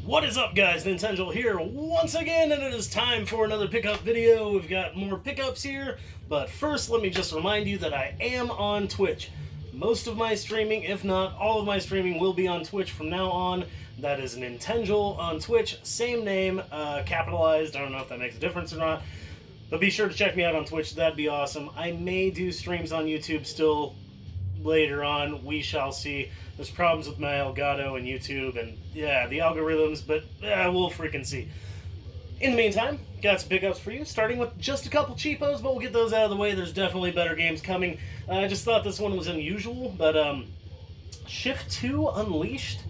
What is up, guys? Nintenjoel here once again, and it is time for another pickup video. We've got more pickups here, but first let me just remind you that I am on Twitch. Most of my streaming, if not all of my streaming, will be on Twitch from now on. That is Nintenjoel on Twitch, same name, capitalized. I don't know if that makes a difference or not, but be sure to check me out on Twitch. That'd be awesome. I may do streams on YouTube still later on. We shall see. There's problems with my Elgato and YouTube and, yeah, the algorithms, but we'll freaking see. In the meantime, got some pickups for you, starting with just a couple cheapos, but we'll get those out of the way. There's definitely better games coming. I just thought this one was unusual, but Shift 2 Unleashed.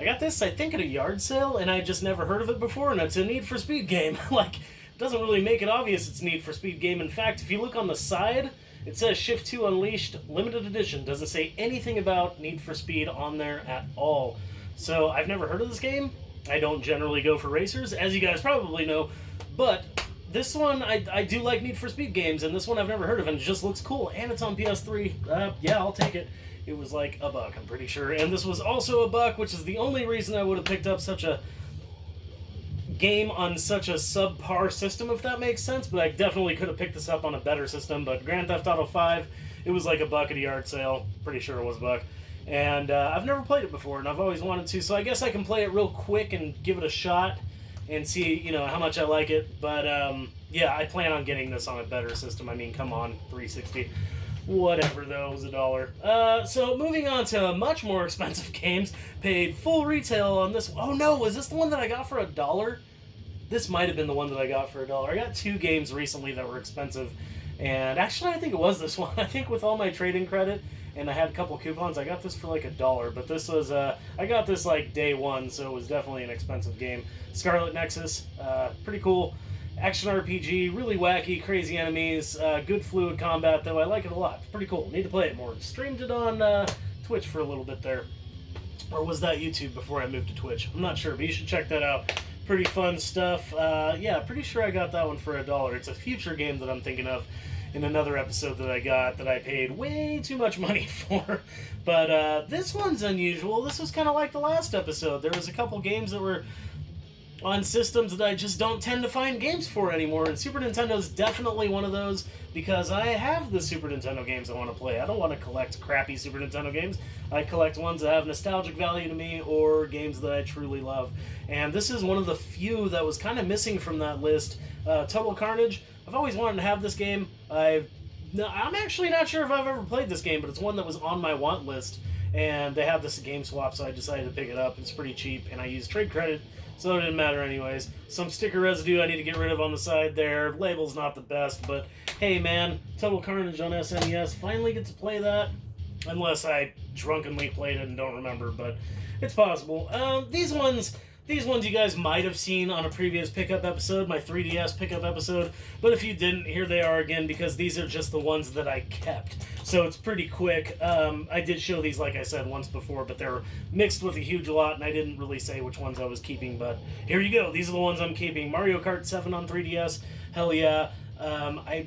I got this, I think, at a yard sale, and I just never heard of it before, and it's a Need for Speed game. Like, it doesn't really make it obvious it's a Need for Speed game. In fact, if you look on the side, it says Shift 2 Unleashed Limited Edition. Doesn't say anything about Need for Speed on there at all. So I've never heard of this game. I don't generally go for racers, as you guys probably know. But this one, I do like Need for Speed games, and this one I've never heard of, and it just looks cool. And it's on PS3. Yeah, I'll take it. It was like $1, I'm pretty sure. And this was also $1, which is the only reason I would have picked up such a game on such a subpar system, if that makes sense. But I definitely could have picked this up on a better system. But Grand Theft Auto 5, it was like $1 at a yard sale. Pretty sure it was $1. And I've never played it before, and I've always wanted to, so I guess I can play it real quick and give it a shot and see, you know, how much I like it. But yeah, I plan on getting this on a better system. I mean, come on, $360. Whatever, though, it was $1. So moving on to much more expensive games. Paid full retail on this. Oh no, was this the one that I got for $1? This might have been the one that I got for $1. I got 2 games recently that were expensive, and actually I think it was this one. I think with all my trading credit, and I had a couple coupons, I got this for like $1. But this was, I got this like day one, so it was definitely an expensive game. Scarlet Nexus, pretty cool. Action RPG, really wacky, crazy enemies, good fluid combat, though. I like it a lot. It's pretty cool. Need to play it more. Streamed it on Twitch for a little bit there. Or was that YouTube before I moved to Twitch? I'm not sure, but you should check that out. Pretty fun stuff. Yeah, pretty sure I got that one for $1. It's a future game that I'm thinking of in another episode that I got that I paid way too much money for. But this one's unusual. This was kind of like the last episode. There was a couple games that were on systems that I just don't tend to find games for anymore, and Super Nintendo's definitely one of those, because I have the Super Nintendo games I want to play. I don't want to collect crappy Super Nintendo games. I collect ones that have nostalgic value to me, or games that I truly love. And this is one of the few that was kind of missing from that list. Tumble Carnage. I've always wanted to have this game. I'm actually not sure if I've ever played this game, but it's one that was on my want list, and they have this game swap, so I decided to pick it up. It's pretty cheap, and I used trade credit, so it didn't matter anyways. Some sticker residue I need to get rid of on the side there. Label's not the best, but hey man, Tumble Carnage on SNES. Finally get to play that. Unless I drunkenly played it and don't remember, but it's possible. These ones you guys might have seen on a previous pickup episode, my 3DS pickup episode, but if you didn't, here they are again, because these are just the ones that I kept. So it's pretty quick. I did show these, like I said, once before, but they're mixed with a huge lot, and I didn't really say which ones I was keeping, but here you go. These are the ones I'm keeping. Mario Kart 7 on 3DS, hell yeah. I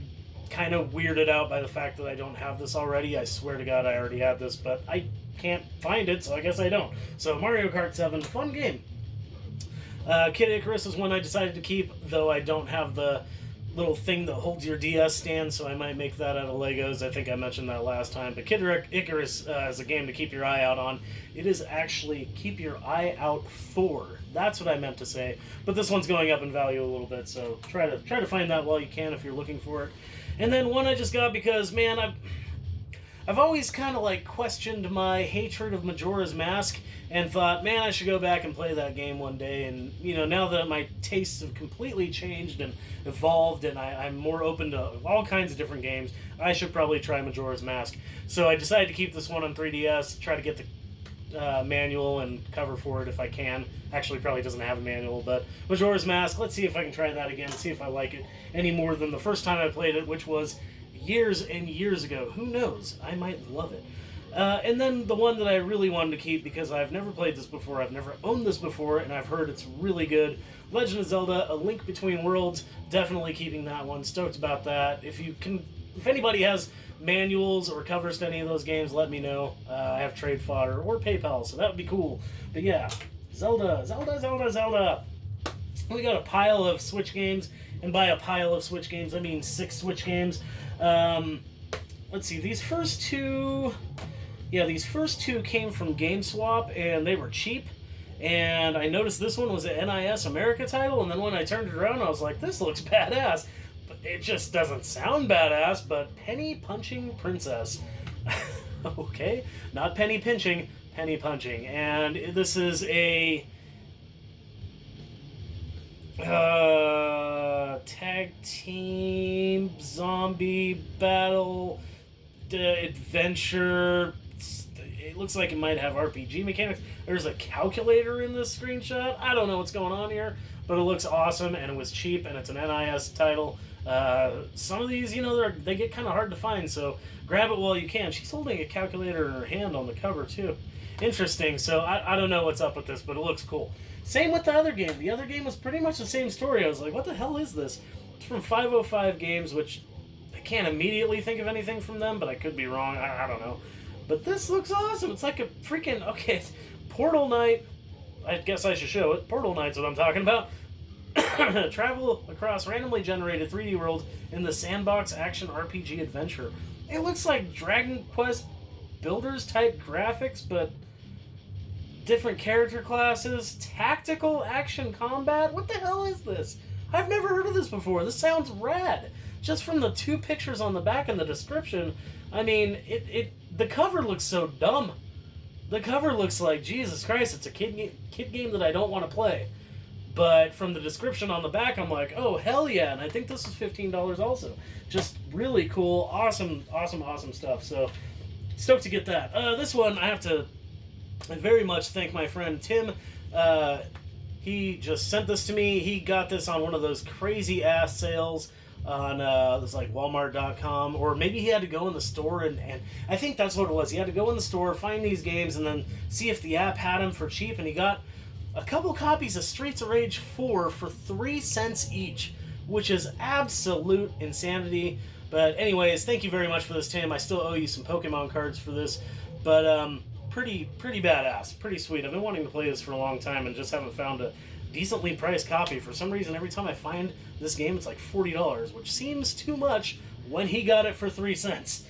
kind of weirded out by the fact that I don't have this already. I swear to God I already had this, but I can't find it, so I guess I don't. So Mario Kart 7, fun game. Kid Icarus is one I decided to keep, though I don't have the little thing that holds your DS stand, so I might make that out of Legos. I think I mentioned that last time. But Kid Icarus is a game to keep your eye out on. It is actually keep your eye out for. That's what I meant to say. But this one's going up in value a little bit, so try to find that while you can if you're looking for it. And then one I just got because, man, I've always kind of like questioned my hatred of Majora's Mask and thought, man, I should go back and play that game one day. And, you know, now that my tastes have completely changed and evolved and I'm more open to all kinds of different games, I should probably try Majora's Mask. So I decided to keep this one on 3DS, try to get the manual and cover for it if I can. Actually, probably doesn't have a manual, but Majora's Mask, let's see if I can try that again, see if I like it any more than the first time I played it, which was years and years ago. Who knows? I might love it. And then the one that I really wanted to keep, because I've never played this before, I've never owned this before, and I've heard it's really good. Legend of Zelda: A Link Between Worlds, definitely keeping that one. Stoked about that. If anybody has manuals or covers to any of those games, let me know. I have trade fodder or PayPal, so that would be cool. But yeah, Zelda, Zelda, Zelda, Zelda. We got a pile of Switch games, and by a pile of Switch games, I mean 6 Switch games. Let's see, these first two came from GameSwap, and they were cheap. And I noticed this one was an NIS America title, and then when I turned it around, I was like, this looks badass. But it just doesn't sound badass, but Penny Punching Princess. Okay, not penny pinching, penny punching. And this is a tag team zombie battle adventure. It looks like it might have RPG mechanics. There's a calculator in this screenshot. I don't know what's going on here, but it looks awesome, and it was cheap, and it's an NIS title. Some of these, they get kind of hard to find, so grab it while you can. She's holding a calculator in her hand on the cover, too. Interesting. So I don't know what's up with this, but it looks cool. Same with the other game. The other game was pretty much the same story. I was like, what the hell is this? It's from 505 Games, which I can't immediately think of anything from them, but I could be wrong. I don't know. But this looks awesome. It's like a freaking... Okay, Portal Knight. I guess I should show it. Portal Knight's what I'm talking about. Travel across randomly generated 3D world in the sandbox action RPG adventure. It looks like Dragon Quest Builders type graphics, but different character classes, tactical action combat. What the hell is this? I've never heard of this before. This sounds rad. Just from the 2 pictures on the back and the description, I mean, the cover looks so dumb. The cover looks like, Jesus Christ, it's a kid game that I don't want to play. But from the description on the back, I'm like, oh, hell yeah. And I think this is $15 also. Just really cool, awesome stuff. So, stoked to get that. This one, I have to very much thank my friend Tim. He just sent this to me. He got this on one of those crazy-ass sales on this like Walmart.com, or maybe he had to go in the store, and I think that's what it was. He had to go in the store, find these games, and then see if the app had them for cheap, and he got a couple copies of Streets of Rage 4 for 3 cents each, which is absolute insanity. But anyways, thank you very much for this, Tim. I still owe you some Pokemon cards for this, but pretty badass, pretty sweet. I've been wanting to play this for a long time and just haven't found a decently priced copy. For some reason, every time I find this game, it's like $40, which seems too much when he got it for 3 cents.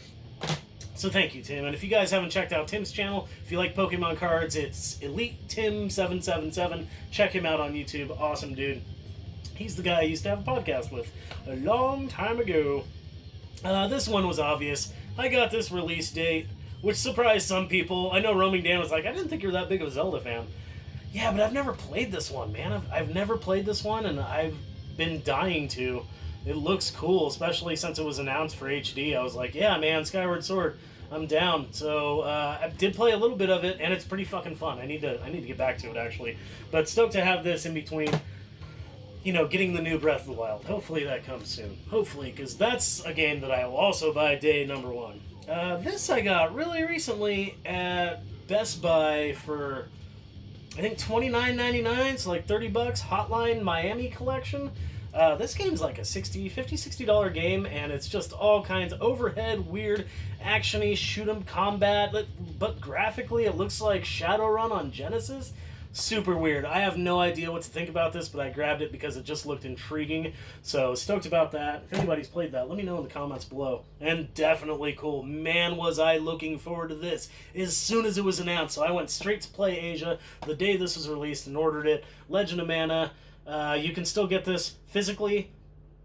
So thank you, Tim. And if you guys haven't checked out Tim's channel, if you like Pokemon cards, it's Elite Tim 777. Check him out on YouTube. Awesome dude. He's the guy I used to have a podcast with a long time ago. This one was obvious. I got this release date, which surprised some people. I know Roaming Dan was like, I didn't think you were that big of a Zelda fan. Yeah, but I've never played this one, man. I've never played this one, and I've been dying to. It looks cool, especially since it was announced for HD. I was like, yeah, man, Skyward Sword, I'm down. So I did play a little bit of it, and it's pretty fucking fun. I need to get back to it, actually. But stoked to have this in between, getting the new Breath of the Wild. Hopefully that comes soon. Hopefully, because that's a game that I will also buy day number 1. This I got really recently at Best Buy for, I think, $29.99, so like $30. Hotline Miami Collection. This game's like a $60 game, and it's just all kinds of overhead, weird, action-y, shoot-'em combat, but graphically it looks like Shadowrun on Genesis. Super weird. I have no idea what to think about this, but I grabbed it because it just looked intriguing, so stoked about that. If anybody's played that, let me know in the comments below. And definitely cool. Man, was I looking forward to this as soon as it was announced, so I went straight to Play Asia the day this was released and ordered it. Legend of Mana. You can still get this physically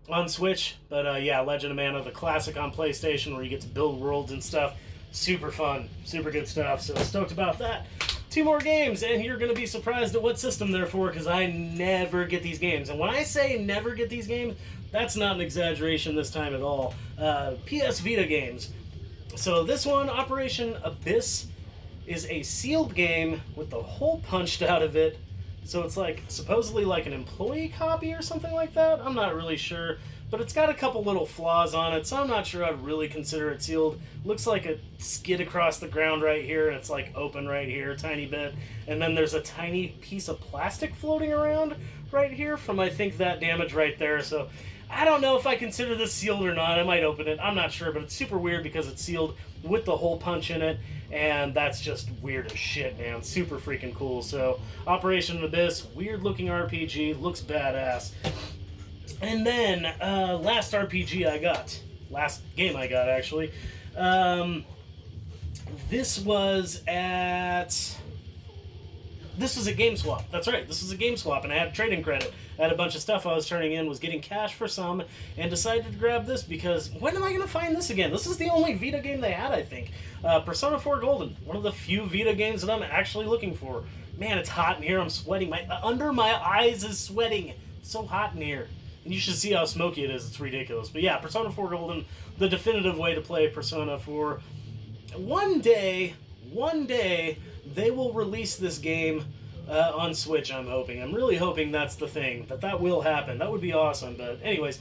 on Switch, but yeah, Legend of Mana, the classic on PlayStation where you get to build worlds and stuff. Super fun, super good stuff, so stoked about that. 2 more games, and you're going to be surprised at what system they're for, because I never get these games. And when I say never get these games, that's not an exaggeration this time at all. PS Vita games. So this one, Operation Abyss, is a sealed game with the hole punched out of it. So it's like, supposedly like an employee copy or something like that? I'm not really sure. But it's got a couple little flaws on it, so I'm not sure I'd really consider it sealed. Looks like a skid across the ground right here, and it's like open right here, a tiny bit. And then there's a tiny piece of plastic floating around right here from, I think, that damage right there. So I don't know if I consider this sealed or not. I might open it. I'm not sure, but it's super weird because it's sealed with the hole punch in it, and that's just weird as shit, man. Super freaking cool. So, Operation Abyss, weird-looking RPG, looks badass. And then, last RPG I got, last game I got, actually, this was at GameSwap. That's right, this was a GameSwap, and I had trading credit. I had a bunch of stuff I was turning in, was getting cash for some, and decided to grab this because when am I going to find this again? This is the only Vita game they had, I think. Persona 4 Golden, one of the few Vita games that I'm actually looking for. Man, it's hot in here. I'm sweating. Under my eyes is sweating. It's so hot in here. And you should see how smoky it is. It's ridiculous. But yeah, Persona 4 Golden, the definitive way to play Persona 4. One day, they will release this game on Switch, I'm hoping. I'm really hoping that's the thing, that will happen. That would be awesome. But anyways,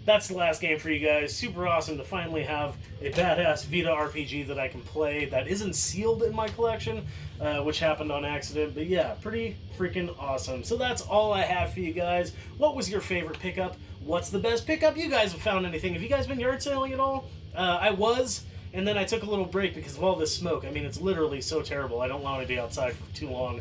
that's the last game for you guys. Super awesome to finally have a badass Vita RPG that I can play that isn't sealed in my collection, which happened on accident. But yeah, pretty freaking awesome. So that's all I have for you guys. What was your favorite pickup? What's the best pickup? You guys have found anything? Have you guys been yard sailing at all? I was, and then I took a little break because of all this smoke. I mean, it's literally so terrible. I don't want to be outside for too long.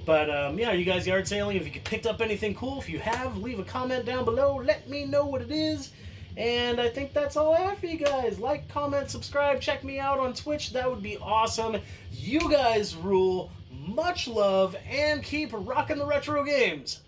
But, yeah, are you guys yard sailing? If you picked up anything cool, if you have, leave a comment down below. Let me know what it is. And I think that's all I have for you guys. Like, comment, subscribe, check me out on Twitch. That would be awesome. You guys rule. Much love, and keep rocking the retro games.